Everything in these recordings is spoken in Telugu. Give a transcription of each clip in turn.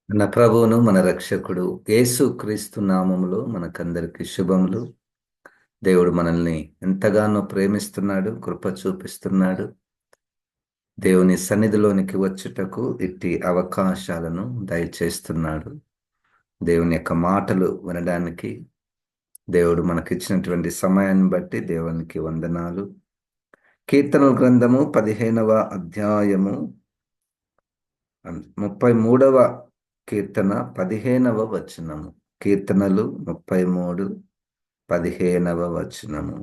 మన ప్రభువును మన రక్షకుడు యేసు క్రీస్తు నామములో మనకందరికి శుభములు. దేవుడు మనల్ని ఎంతగానో ప్రేమిస్తున్నాడు, కృప చూపిస్తున్నాడు. దేవుని సన్నిధిలోనికి వచ్చుటకు ఇట్టి అవకాశాలను దయచేస్తున్నాడు. దేవుని యొక్క మాటలు వినడానికి దేవుడు మనకిచ్చినటువంటి సమయాన్ని బట్టి దేవునికి వందనాలు. కీర్తనల గ్రంథము 15వ అధ్యాయము 33వ కీర్తన 15వ వచనము. కీర్తనలు 33, 15వ వచనము.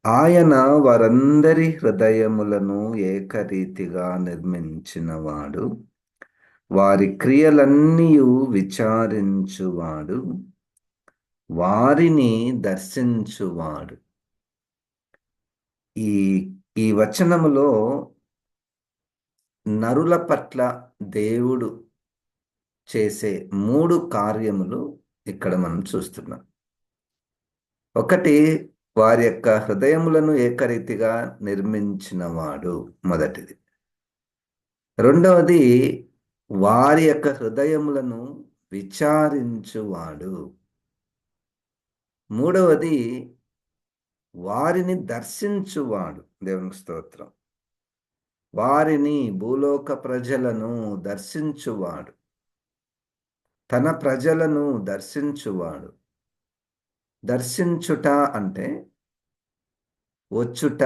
ఆయన వారందరి హృదయములను ఏకరీతిగా నిర్మించినవాడు, వారి క్రియలన్నీయు విచారించువాడు, వారిని దర్శించువాడు. ఈ ఈ వచనములో నరుల పట్ల దేవుడు చేసే 3 కార్యములు ఇక్కడ మనం చూస్తున్నాం. ఒకటి, వారి యొక్క హృదయములను ఏకరీతిగా నిర్మించినవాడు, మొదటిది. రెండవది, వారి యొక్క హృదయములను విచారించువాడు. మూడవది, వారిని దర్శించువాడు. దేవునికి స్తోత్రం. వారిని, భూలోక ప్రజలను దర్శించువాడు, తన ప్రజలను దర్శించువాడు. దర్శించుట అంటే వచ్చుట,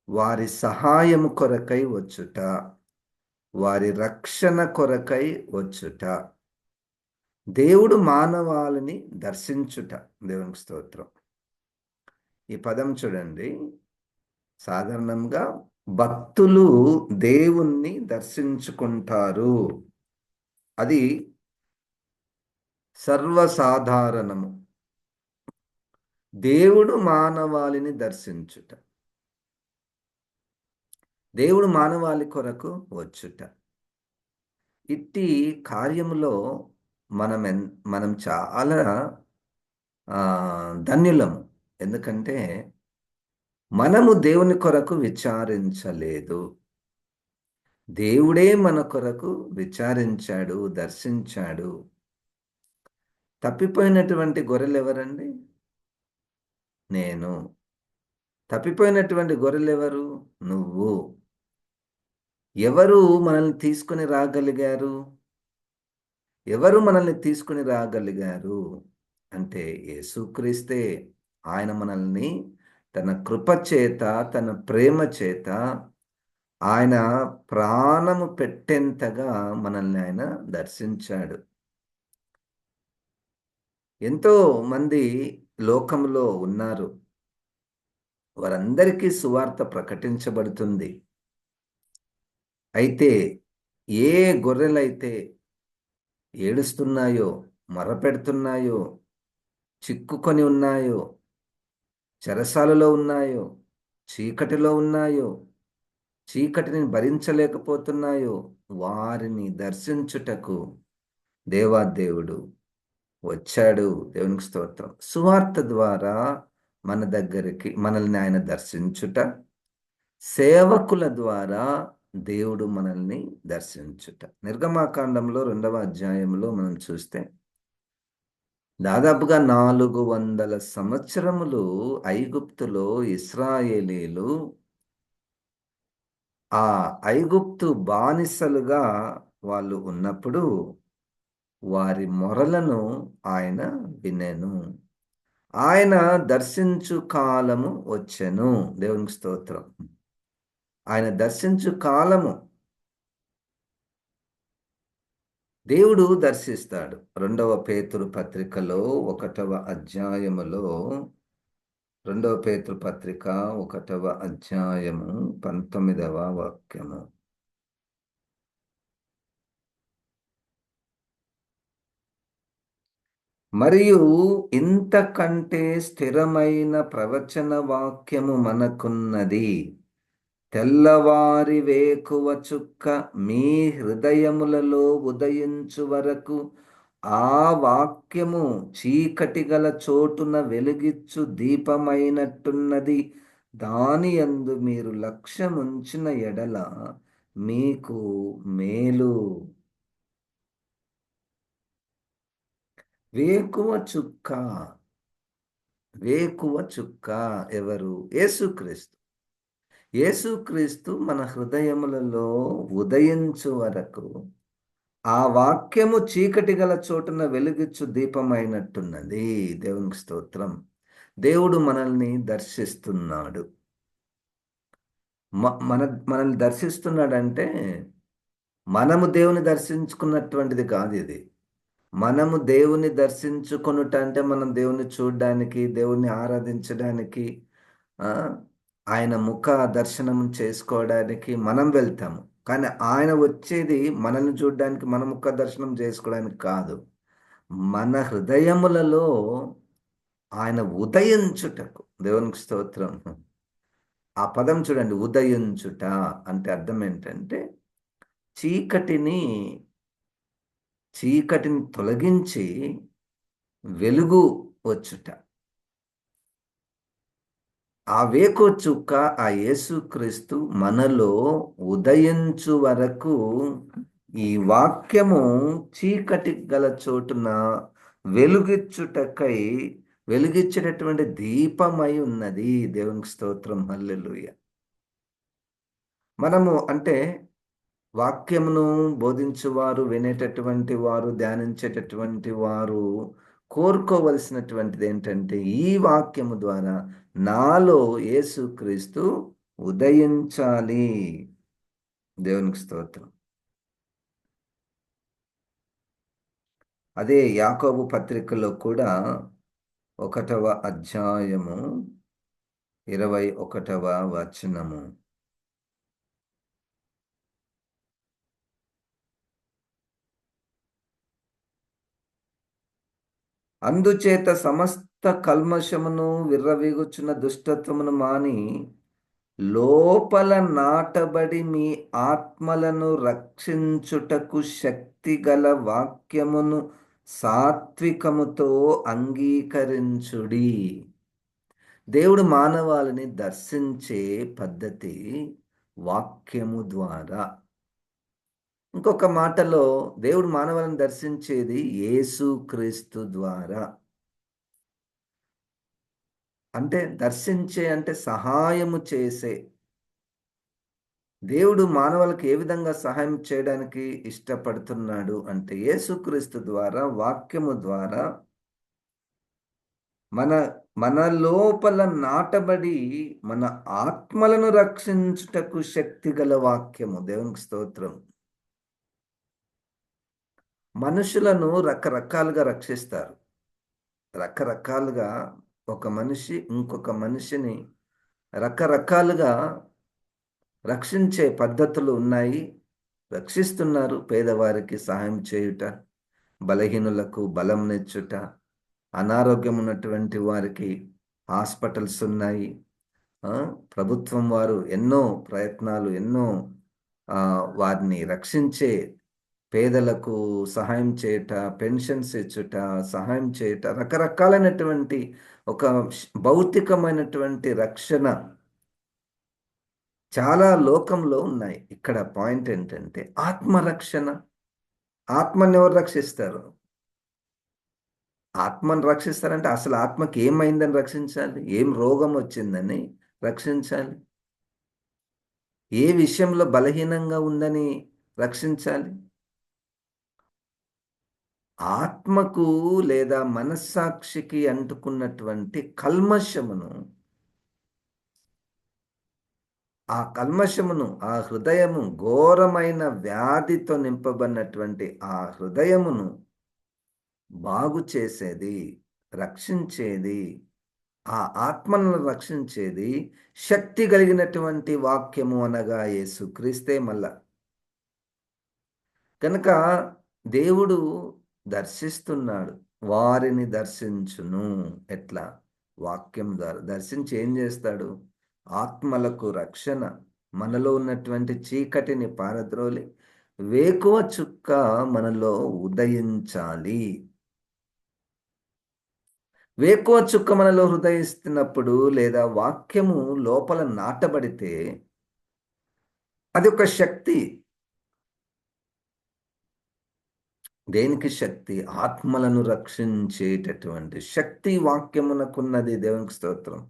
వారి సహాయము కొరకై వచ్చుట, వారి రక్షణ కొరకై వచ్చుట. దేవుడు మానవాళిని దర్శించుట. దేవునికి స్తోత్రం. ఈ పదం చూడండి, సాధారణంగా భక్తులు దేవుణ్ణి దర్శించుకుంటారు. అది సర్వసాధారణము. దేవుడు మానవాళిని దర్శించుట, దేవుడు మానవాళి కొరకు వచ్చుట. ఇట్టి కార్యములో మనం చాలా ధన్యులము. ఎందుకంటే మనము దేవుని కొరకు విచారించలేదు, దేవుడే మన కొరకు విచారించాడు, దర్శించాడు. తప్పిపోయినటువంటి గొర్రెలు ఎవరండి? నేను. తప్పిపోయినటువంటి గొర్రెలు ఎవరు? నువ్వు. ఎవరు మనల్ని తీసుకుని రాగలిగారు? ఎవరు మనల్ని తీసుకుని రాగలిగారు అంటే యేసుక్రీస్తే. ఆయన మనల్ని తన కృప చేత, తన ప్రేమ చేత, ఆయన ప్రాణము పెట్టేంతగా మనల్ని ఆయన దర్శించాడు. ఎంతో మంది లోకంలో ఉన్నారు, వారందరికీ సువార్త ప్రకటించబడుతుంది. అయితే ఏ గొర్రెలైతే ఏడుస్తున్నాయో, మొరపెడుతున్నాయో, చిక్కుకొని ఉన్నాయో, చెరసాలలో ఉన్నాయో, చీకటిలో ఉన్నాయో, చీకటిని భరించలేకపోతున్నాయో, వారిని దర్శించుటకు దేవాదేవుడు వచ్చాడు. దేవునికి స్తోత్రం. సువార్త ద్వారా మన దగ్గరికి మనల్ని ఆయన దర్శించుట, సేవకుల ద్వారా దేవుడు మనల్ని దర్శించుట. నిర్గమాకాండంలో 2వ అధ్యాయంలో మనం చూస్తే, దాదాపుగా 400 సంవత్సరములు ఐగుప్తులో ఇశ్రాయేలీలు ఆ ఐగుప్తు బానిసలుగా వాళ్ళు ఉన్నప్పుడు వారి మొరలను ఆయన వినెను. ఆయన దర్శించు కాలము వచ్చెను. దేవునికి స్తోత్రం. ఆయన దర్శించు కాలము. దేవుడు దర్శిస్తాడు. 2వ పేతురు పత్రికలో 1వ అధ్యాయములో, 2వ పేతురు పత్రిక 1వ అధ్యాయము 19వ వాక్యము. మరియు ఇంతకంటే స్థిరమైన ప్రవచన వాక్యము మనకున్నది. తెల్లవారి వేకువ చుక్క మీ హృదయములలో ఉదయించు వరకు ఆ వాక్యము చీకటి గల చోటున వెలుగిచ్చు దీపమైనట్టున్నది. దాని యందు మీరు లక్ష్యముంచిన ఎడల మీకు మేలు. వేకువ చుక్క. వేకువ చుక్క ఎవరు? యేసుక్రీస్తు. యేసుక్రీస్తు మన హృదయములలో ఉదయించు వరకు ఆ వాక్యము చీకటి గల చోటున వెలుగిచ్చు దీపమైనట్టున్నది. దేవునికి స్తోత్రం. దేవుడు మనల్ని దర్శిస్తున్నాడు. మన మనల్ని దర్శిస్తున్నాడంటే మనము దేవుని దర్శించుకున్నటువంటిది కాదు ఇది. మనము దేవుని దర్శించుకొనుట అంటే మనం దేవుని చూడ్డానికి, దేవుణ్ణి ఆరాధించడానికి, ఆ! ఆయన ముఖ దర్శనం చేసుకోవడానికి మనం వెళ్తాము. కానీ ఆయన వచ్చేది మనల్ని చూడ్డానికి, మన ముఖ దర్శనం చేసుకోవడానికి కాదు. మన హృదయములలో ఆయన ఉదయించుటకు. దేవునికి స్తోత్రం. ఆ పదం చూడండి, ఉదయించుట అంటే అర్థం ఏంటంటే చీకటిని చీకటిని తొలగించి వెలుగు వచ్చుట. ఆ వేకువ చుక్క ఆ యేసుక్రీస్తు మనలో ఉదయించు వరకు ఈ వాక్యము చీకటి గల చోటున వెలుగిచ్చుటకై వెలుగిచ్చేటటువంటి దీపమై ఉన్నది. దేవునికి స్తోత్రం. హల్లెలూయా. మనము అంటే వాక్యమును బోధించువారు, వినేటటువంటి వారు, ధ్యానించేటటువంటి వారు కోరుకోవలసినటువంటిది ఏంటంటే, ఈ వాక్యము ద్వారా నాలో యేసుక్రీస్తు ఉదయించాలి. దేవునికి స్తోత్రం. అదే యాకోబు పత్రికలో కూడా 1వ అధ్యాయము 21వ వచనము. అందుచేత సమస్త కల్మషమును విర్రవీగుచున్న దుష్టత్వమును మాని లోపల నాటబడి మీ ఆత్మలను రక్షించుటకు శక్తిగల వాక్యమును సాత్వికముతో అంగీకరించుడి. దేవుడు మానవాళిని దర్శించే పద్ధతి వాక్యము ద్వారా. ఇంకొక మాటలో దేవుడు మానవాళిని దర్శించేది యేసుక్రీస్తు ద్వారా. అంటే దర్శించే అంటే సహాయము చేసే. దేవుడు మానవులకు ఏ విధంగా సహాయం చేయడానికి ఇష్టపడుతున్నాడు అంటే యేసుక్రీస్తు ద్వారా, వాక్యము ద్వారా మన మన లోపల నాటబడి మన ఆత్మలను రక్షించుటకు శక్తిగల వాక్యము. దేవునికి స్తోత్రం. మనుషులను రకరకాలుగా రక్షిస్తారు. రకరకాలుగా ఒక మనిషి ఇంకొక మనిషిని రకరకాలుగా రక్షించే పద్ధతులు ఉన్నాయి. రక్షిస్తున్నారు. పేదవారికి సహాయం చేయుట, బలహీనులకు బలంనిచ్చుట, అనారోగ్యం ఉన్నటువంటి వారికి హాస్పిటల్స్ ఉన్నాయి. ప్రభుత్వం వారు ఎన్నో ప్రయత్నాలు, ఎన్నో వారిని రక్షించే పేదలకు సహాయం చేయుట, పెన్షన్స్ ఇచ్చుట, సహాయం చేయుట, రకరకాలైనటువంటి ఒక భౌతికమైనటువంటి రక్షణ చాలా లోకంలో ఉన్నాయి. ఇక్కడ పాయింట్ ఏంటంటే ఆత్మరక్షణ. ఆత్మని ఎవరు రక్షిస్తారు? ఆత్మను రక్షిస్తారంటే అసలు ఆత్మకి ఏమైందని రక్షించాలి? ఏం రోగం వచ్చిందని రక్షించాలి? ఏ విషయంలో బలహీనంగా ఉందని రక్షించాలి? ఆత్మకు లేదా మనస్సాక్షికి అంటుకున్నటువంటి కల్మషమును, ఆ కల్మషమును, ఆ హృదయము ఘోరమైన వ్యాధితో నింపబడినటువంటి ఆ హృదయమును బాగు చేసేది, రక్షించేది, ఆ ఆత్మలను రక్షించేది శక్తి కలిగినటువంటి వాక్యము అనగా యేసుక్రీస్తే. మళ్ళా కనుక దేవుడు దర్శిస్తున్నాడు. వారిని దర్శించును. ఎట్లా? వాక్యం ద్వారా దర్శించి ఏం చేస్తాడు? ఆత్మలకు రక్షణ, మనలో ఉన్నటువంటి చీకటిని పారద్రోలి వేకువ చుక్క మనలో ఉదయించాలి. వేకువ చుక్క మనలో హృదయిస్తున్నప్పుడు లేదా వాక్యము లోపల నాటబడితే అది ఒక శక్తి. దేనికి శక్తి? ఆత్మలను రక్షించేటటువంటి శక్తి వాక్యమునకున్నది. దేవునికి స్తోత్రం.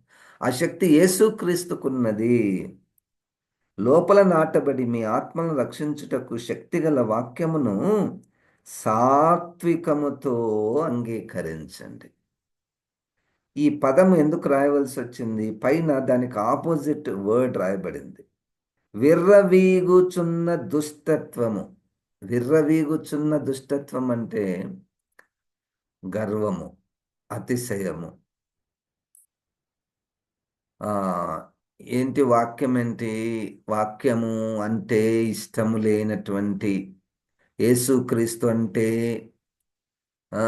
ఆ శక్తి యేసుక్రీస్తుకున్నది. లోపల నాటబడి మీ ఆత్మలను రక్షించుటకు శక్తిగల వాక్యమును సాత్వికముతో అంగీకరించండి. ఈ పదము ఎందుకు రాయవలసి వచ్చింది? పైన దానికి ఆపోజిట్ వర్డ్ రాయబడింది. విర్రవీగుచున్న దుష్టత్వము. విర్రవీగుచున్న దుష్టత్వం అంటే గర్వము, అతిశయము. ఆ ఏంటి వాక్యం ఏంటి? వాక్యము అంటే ఇష్టము లేనటువంటి, యేసుక్రీస్తు అంటే ఆ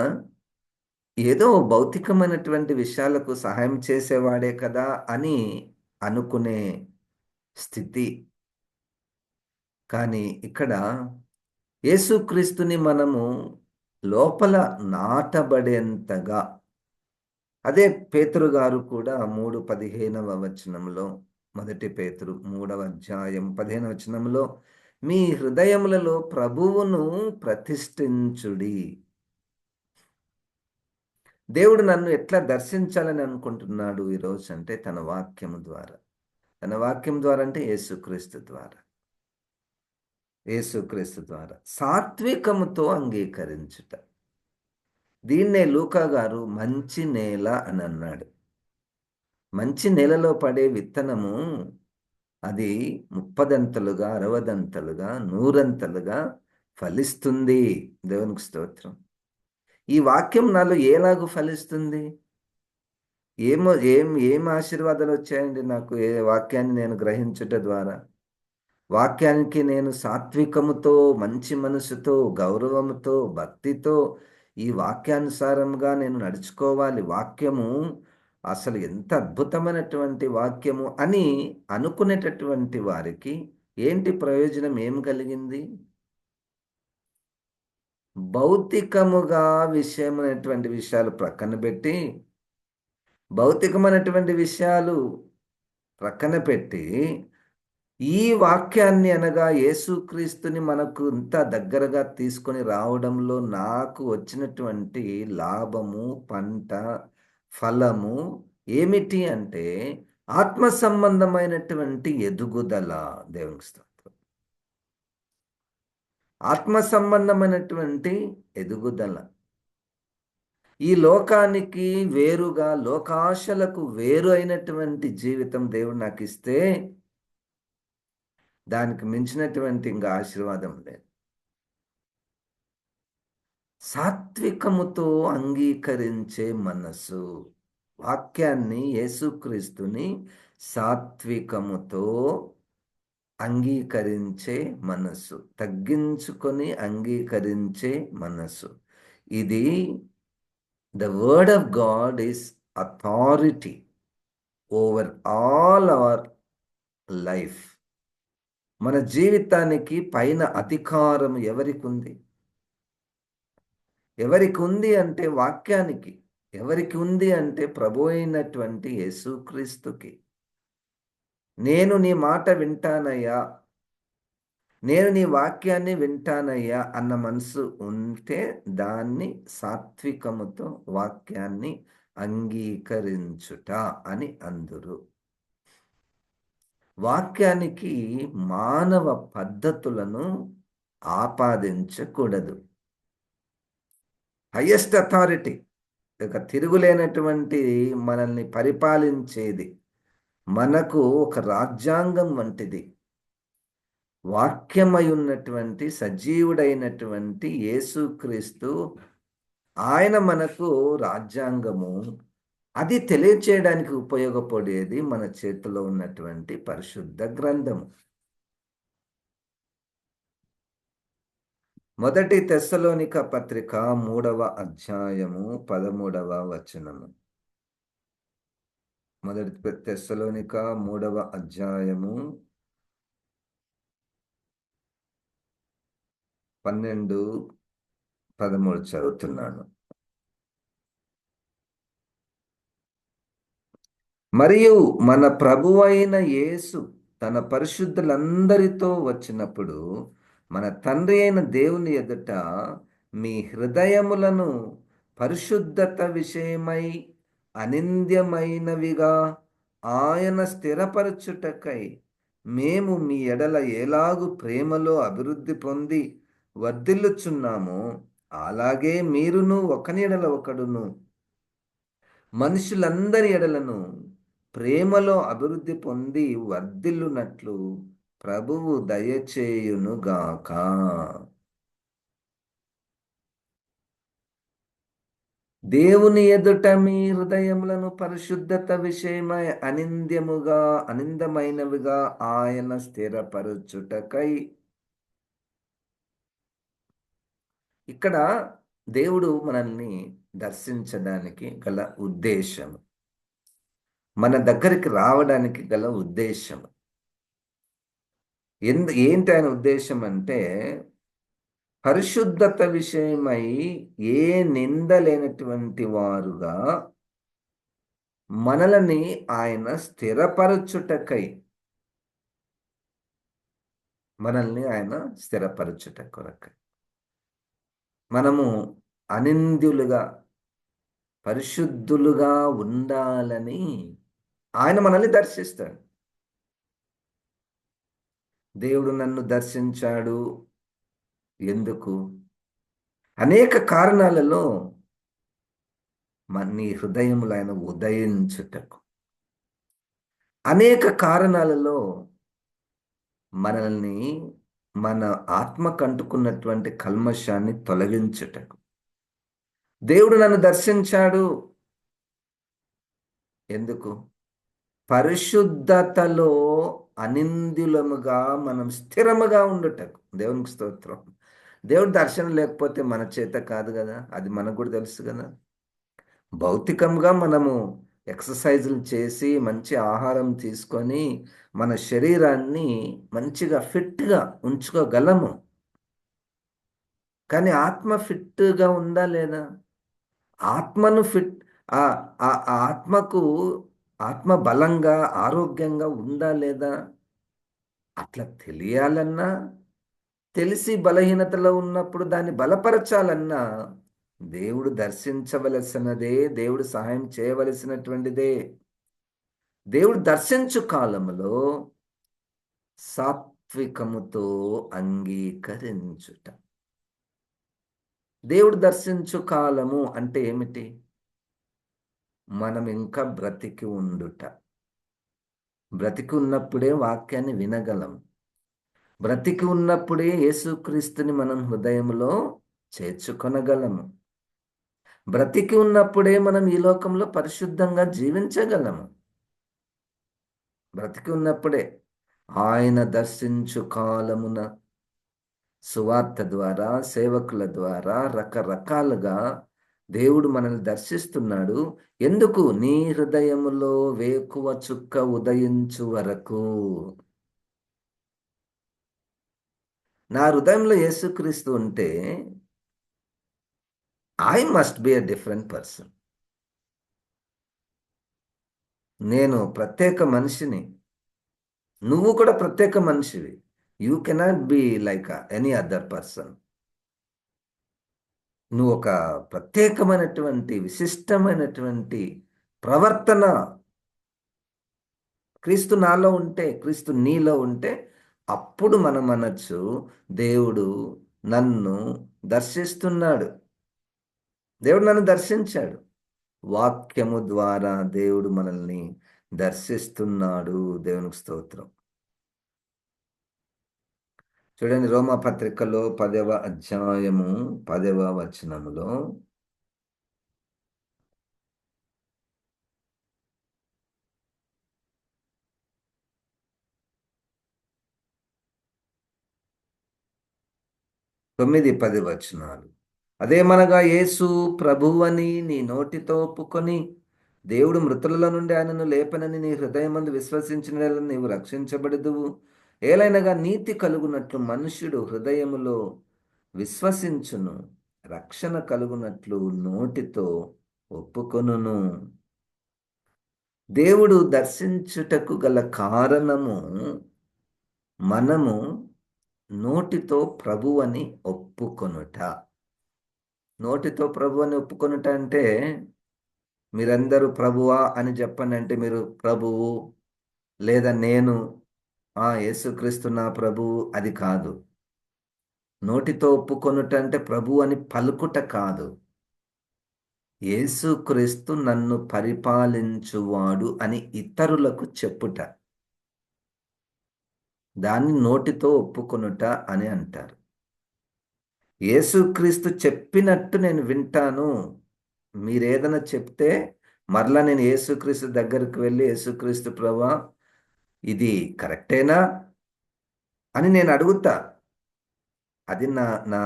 ఏదో భౌతికమైనటువంటి విషయాలకు సహాయం చేసేవాడే కదా అని అనుకునే స్థితి. కానీ ఇక్కడ యేసుక్రీస్తుని మనము లోపల నాటబడేంతగా, అదే పేతురు గారు కూడా 3:15 వచనంలో, మొదటి పేతురు 3వ అధ్యాయం 15వ వచనంలో, మీ హృదయములలో ప్రభువును ప్రతిష్ఠించుడి. దేవుడు నన్ను ఎట్లా దర్శించాలని అనుకుంటున్నాడు ఈరోజు అంటే తన వాక్యము ద్వారా. తన వాక్యం ద్వారా అంటే యేసుక్రీస్తు ద్వారా. యేసుక్రీస్తు ద్వారా సాత్వికముతో అంగీకరించుట. దీన్నే లూకా గారు మంచి నేల అని అన్నాడు. మంచి నేలలో పడే విత్తనము అది 30దంతలుగా, 60దంతలుగా, 100ంతలుగా ఫలిస్తుంది. దేవునికి స్తోత్రం. ఈ వాక్యం నాలో ఎలాగు ఫలిస్తుంది? ఏం ఆశీర్వాదాలు వచ్చాయండి నాకు ఏ వాక్యాన్ని నేను గ్రహించుట ద్వారా? వాక్యానికి నేను సాత్వికముతో, మంచి మనసుతో, గౌరవముతో, భక్తితో ఈ వాక్యానుసారంగా నేను నడుచుకోవాలి. వాక్యము అసలు ఎంత అద్భుతమైనటువంటి వాక్యము అని అనుకునేటటువంటి వారికి ఏంటి ప్రయోజనం ఏం కలిగింది? భౌతికముగా విషయమైనటువంటి విషయాలు ప్రక్కన పెట్టి, భౌతికమైనటువంటి విషయాలు ప్రక్కన పెట్టి, ఈ వాక్యాన్ని అనగా యేసుక్రీస్తుని మనకు ఇంత దగ్గరగా తీసుకొని రావడంలో నాకు వచ్చినటువంటి లాభము, పంట, ఫలము ఏమిటి అంటే ఆత్మ సంబంధమైనటువంటి ఎదుగుదల. దేవునికి స్తోత్రం. ఆత్మ సంబంధమైనటువంటి ఎదుగుదల. ఈ లోకానికి వేరుగా, లోకాశలకు వేరు అయినటువంటి జీవితం దేవుడు నాకిస్తే దానికి మించినటువంటి ఇంకా ఆశీర్వాదం లేదు. సాత్వికముతో అంగీకరించే మనస్సు. వాక్యాన్ని, యేసుక్రీస్తుని సాత్వికముతో అంగీకరించే మనస్సు, తగ్గించుకొని అంగీకరించే మనస్సు. ఇది the word of God is authority over all our life. మన జీవితానికి పైన అధికారం ఎవరికి ఉంది? ఎవరికి ఉంది అంటే వాక్యానికి. ఎవరికి ఉంది అంటే ప్రభు అయినటువంటి యేసుక్రీస్తుకి. నేను నీ మాట వింటానయ్యా, నేను నీ వాక్యాన్ని వింటానయ్యా అన్న మనసు ఉంటే దాన్ని సాత్వికముతో వాక్యాన్ని అంగీకరించుట అని అందురు. వాక్యానికి మానవ పద్ధతులను ఆపాదించకూడదు. హైయెస్ట్ అథారిటీ, ఇక తిరుగులేనటువంటి మనల్ని పరిపాలించేది, మనకు ఒక రాజ్యాంగం వంటిది. వాక్యమై ఉన్నటువంటి సజీవుడైనటువంటి యేసుక్రీస్తు, ఆయన మనకు రాజ్యాంగము. అది తెలియచేయడానికి ఉపయోగపడేది మన చేతిలో ఉన్నటువంటి పరిశుద్ధ గ్రంథము. మొదటి తెస్సలోనిక పత్రిక 3వ అధ్యాయము 13వ వచనము. మొదటి తెస్సలోనిక 3వ అధ్యాయము 12, 13 చదువుతున్నాను. మరియు మన ప్రభువైన యేసు తన పరిశుద్ధులందరితో వచ్చినప్పుడు మన తండ్రి అయిన దేవుని ఎదుట మీ హృదయములను పరిశుద్ధత విషయమై అనింద్యమైనవిగా ఆయన స్థిరపరచుటకై మేము మీ ఎడల ఎలాగు ప్రేమలో అభివృద్ధి పొంది వర్ధిల్లుచున్నామో అలాగే మీరును ఒకని ఎడల ఒకడును మనుషులందరి ఎడలను ప్రేమలో అభివృద్ధి పొంది వర్ధిల్లునట్లు ప్రభువు దయచేయునుగాక. దేవుని ఎదుట మీ హృదయములను పరిశుద్ధత విషయమై అనిందమైనవిగా ఆయన స్థిరపరచుటకై. ఇక్కడ దేవుడు మనల్ని దర్శించడానికి గల ఉద్దేశం, మన దగ్గరికి రావడానికి గల ఉద్దేశం ఏంటి ఆయన ఉద్దేశం అంటే, పరిశుద్ధత విషయమై ఏ నింద లేనటువంటి వారుగా మనల్ని ఆయన స్థిరపరచుటకై, మనల్ని ఆయన స్థిరపరచుట కొరకై మనము అనింద్యులుగా పరిశుద్ధులుగా ఉండాలని ఆయన మనల్ని దర్శిస్తాడు. దేవుడు నన్ను దర్శించాడు ఎందుకు? అనేక కారణాలలో నీ హృదయములు ఆయన ఉదయించుటకు, అనేక కారణాలలో మనల్ని మన ఆత్మకు అంటుకున్నటువంటి కల్మషాన్ని తొలగించుటకు దేవుడు నన్ను దర్శించాడు. ఎందుకు? పరిశుద్ధతలో అనింద్యులముగా మనం స్థిరముగా ఉండుటకు. దేవునికి స్తోత్రం. దేవుడి దర్శనం లేకపోతే మన చేత కాదు కదా, అది మనకు కూడా తెలుసు కదా. భౌతికంగా మనము ఎక్సర్సైజులు చేసి మంచి ఆహారం తీసుకొని మన శరీరాన్ని మంచిగా ఫిట్గా ఉంచుకోగలము. కానీ ఆత్మ ఫిట్గా ఉందా లేదా? ఆత్మను ఫిట్ ఆత్మకు ఆత్మ బలంగా ఆరోగ్యంగా ఉందా లేదా? అట్లా తెలియాలన్నా, తెలిసి బలహీనతలో ఉన్నప్పుడు దాన్ని బలపరచాలన్నా దేవుడు దర్శించవలసినదే, దేవుడు సహాయం చేయవలసినటువంటిదే. దేవుడు దర్శించు కాలములో సాత్వికముతో అంగీకరించుట. దేవుడు దర్శించు కాలము అంటే ఏమిటి? మనం ఇంకా బ్రతికి ఉండుట. బ్రతికి ఉన్నప్పుడే వాక్యాన్ని వినగలం. బ్రతికి ఉన్నప్పుడే యేసుక్రీస్తుని మనం హృదయంలో చేర్చుకొనగలము. బ్రతికి ఉన్నప్పుడే మనం ఈ లోకంలో పరిశుద్ధంగా జీవించగలము. బ్రతికి ఉన్నప్పుడే. ఆయన దర్శించు కాలమున సువార్త ద్వారా, సేవకుల ద్వారా రకరకాలుగా దేవుడు మనల్ని దర్శిస్తున్నాడు. ఎందుకు? నీ హృదయములో వేకువ చుక్క ఉదయించు వరకు. నా హృదయంలో యేసుక్రీస్తు ఉంటే I must be a different person. నేను ప్రత్యేక మనిషిని, నువ్వు కూడా ప్రత్యేక మనిషివి. You cannot be like any other person. నువ్వు ఒక ప్రత్యేకమైనటువంటి విశిష్టమైనటువంటి ప్రవర్తన క్రీస్తు నాలో ఉంటే, క్రీస్తు నీలో ఉంటే అప్పుడు మనం అనొచ్చు, దేవుడు నన్ను దర్శిస్తున్నాడు, దేవుడు నన్ను దర్శించాడు. వాక్యము ద్వారా దేవుడు మనల్ని దర్శిస్తున్నాడు. దేవునికి స్తోత్రం. చూడండి, రోమా పత్రికలో 10వ అధ్యాయము 10వ వచనములో తొమ్మిది 10 వచనాలు. అదేమనగా, యేసు ప్రభువని నీ నోటితో ఒప్పుకొని దేవుడు మృతులలో నుండి ఆయనను లేపనని నీ హృదయమందు విశ్వసించిన నీవు రక్షించబడదువు. ఏలైనగా నీతి కలుగునట్లు మనుష్యుడు హృదయములో విశ్వసించును, రక్షణ కలుగునట్లు నోటితో ఒప్పుకొనును. దేవుడు దర్శించుటకు గల కారణము, మనము నోటితో ప్రభువని ఒప్పుకొనుట. నోటితో ప్రభు అని ఒప్పుకొనుట అంటే మీరందరూ ప్రభువా అని చెప్పండి అంటే మీరు ప్రభువు లేదా నేను యేసుక్రీస్తు నా ప్రభువు అది కాదు. నోటితో ఒప్పుకొనుట అంటే ప్రభు అని పలుకుట కాదు. యేసుక్రీస్తు నన్ను పరిపాలించువాడు అని ఇతరులకు చెప్పుట. దాన్ని నోటితో ఒప్పుకొనుట అని అంటారు. యేసుక్రీస్తు చెప్పినట్టు నేను వింటాను. మీరేదైనా చెప్తే మరలా నేను యేసుక్రీస్తు దగ్గరికి వెళ్ళి, యేసుక్రీస్తు ప్రభువా ఇది కరెక్టేనా అని నేను అడుగుతా. అది నా నా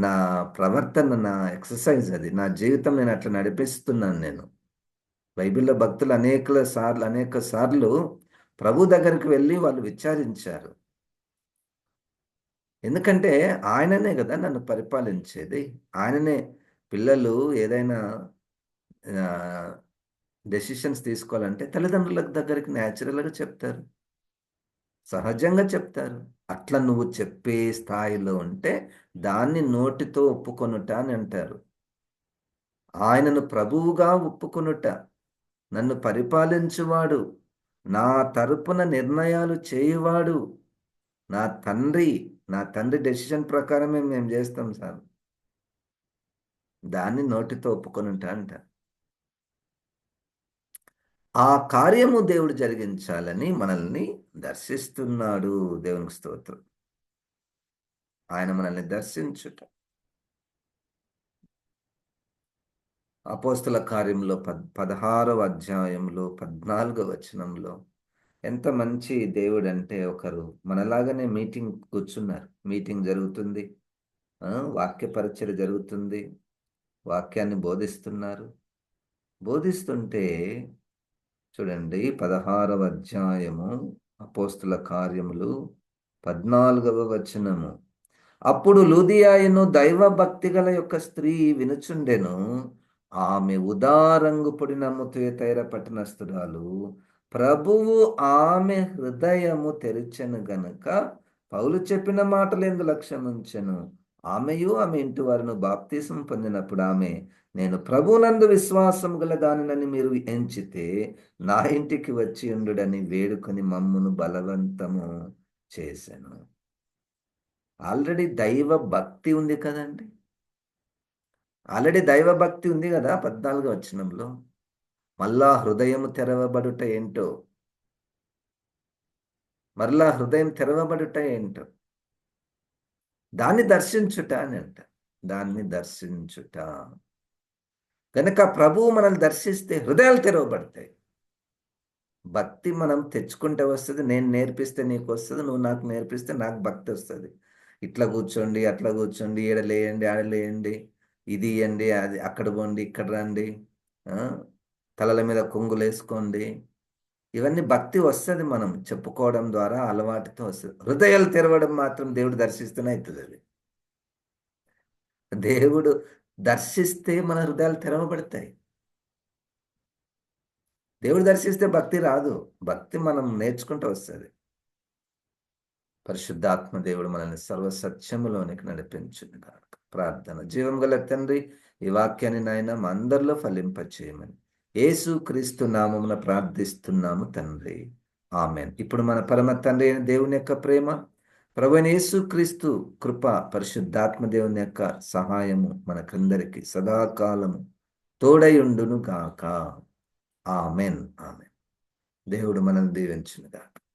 నా ప్రవర్తన, నా ఎక్సర్సైజ్ అది. నా జీవితం నేను అట్లా నడిపిస్తున్నాను నేను. బైబిల్‌లో భక్తులు అనేక సార్లు ప్రభు దగ్గరికి వెళ్ళి వాళ్ళు విచారించారు. ఎందుకంటే ఆయననే గదా నన్ను పరిపాలించేది. ఆయననే పిల్లలు ఏదైనా ఆహ్, డెసిషన్స్ తీసుకోవాలంటే తల్లిదండ్రుల దగ్గరికి నేచురల్‌గా చెప్తారు. సహజంగా చెప్తారు. అట్లా నువ్వు చెప్పే స్థాయిలో ఉంటే దాన్ని నోటితో ఒప్పుకొనుట అని అంటారు. ఆయనను ప్రభువుగా ఒప్పుకొనుట, నన్ను పరిపాలించువాడు, నా తరపున నిర్ణయాలు చేయువాడు, నా తండ్రి, నా తండ్రి డెసిషన్ ప్రకారమే మేము చేస్తాం సార్. దాన్ని నోటితో ఒప్పుకొనుట అంటారు. ఆ కార్యము దేవుడు జరిగించాలని మనల్ని దర్శిస్తున్నాడు. దేవునికి స్తోత్రం. ఆయన మనల్ని దర్శించుట. అపోస్తల కార్యంలో 16వ అధ్యాయంలో 14వ వచనంలో ఎంత మంచి దేవుడంటే ఒకరు మనలాగానే మీటింగ్ కూర్చున్నారు. మీటింగ్ జరుగుతుంది. వాక్య పరిచర్య జరుగుతుంది. వాక్యాన్ని బోధిస్తున్నారు. బోధిస్తుంటే చూడండి 16వ అధ్యాయము అపోస్తల కార్యములు 14వ వచనము. అప్పుడు లూదియాయను దైవభక్తి గల యొక్క స్త్రీ వినుచుండెను. ఆమె ఉదారంగు పొడినమ్ము తుయతైర పట్టణస్థురాలు. ప్రభువు ఆమె హృదయము తెరిచెను గనుక పౌలు చెప్పిన మాటలందు లక్ష్యముంచెను. ఆమెయు ఆమె ఇంటి వారును బాప్తిసం పొందినప్పుడు ఆమె, నేను ప్రభువునందు విశ్వాసం గల దానినని మీరు ఎంచితే నా ఇంటికి వచ్చి ఉండుడని వేడుకొని మమ్మును బలవంతము చేసెను. ఆల్రెడీ దైవ భక్తి ఉంది కదండి. ఆల్రెడీ దైవ భక్తి ఉంది కదా 14వ వచనంలో. మళ్ళా హృదయము తెరవబడుట ఏంటో, మరలా హృదయం తెరవబడుట ఏంటో, దాన్ని దర్శించుట అని అంట. దాన్ని దర్శించుట. కనుక ప్రభువు మనల్ని దర్శిస్తే హృదయాలు తెరవబడతాయి. భక్తి మనం తెచ్చుకుంటే వస్తది. నేను నేర్పిస్తే నీకొస్తది. నువ్వు నాకు నేర్పిస్తే నాకు భక్తి వస్తది. ఇట్లా కూర్చోండి, అట్లా కూర్చోండి, ఈడ లేయండి, ఆడ లేయండి, ఇది ఇయ్యండి, అది అక్కడ పోండి, ఇక్కడ రండి, ఆ! తలల మీద కొంగులేసుకోండి. ఇవన్నీ భక్తి వస్తది మనం చెప్పుకోవడం ద్వారా అలవాటుతో వస్తది. హృదయాలు తెరవడం మాత్రం దేవుడు దర్శిస్తేనే అయితదది. దేవుడు దర్శిస్తే మన హృదయాలు తెరవబడతాయి. దేవుడు దర్శిస్తే భక్తి రాదు. భక్తి మనం నేర్చుకుంటూ వస్తది. పరిశుద్ధాత్మ దేవుడు మనల్ని సర్వ సత్యములోనికి నడిపించును గాక. ప్రార్థన. జీవం గల తండ్రి, ఈ వాక్యాన్ని నాయన మా అందరిలో ఫలింపచేయమని యేసు క్రీస్తు నామమున ప్రార్థిస్తున్నాము తండ్రి. ఆమేన్. ఇప్పుడు మన పరమ తండ్రి అయిన దేవుని యొక్క ప్రేమ, ప్రభువైన యేసు క్రీస్తు కృప, పరిశుద్ధాత్మ దేవుని యొక్క సహాయము మనకందరికి సదాకాలము తోడయుండును గాక. ఆమేన్. ఆమేన్. దేవుడు మనల్ని దీవించును గాక.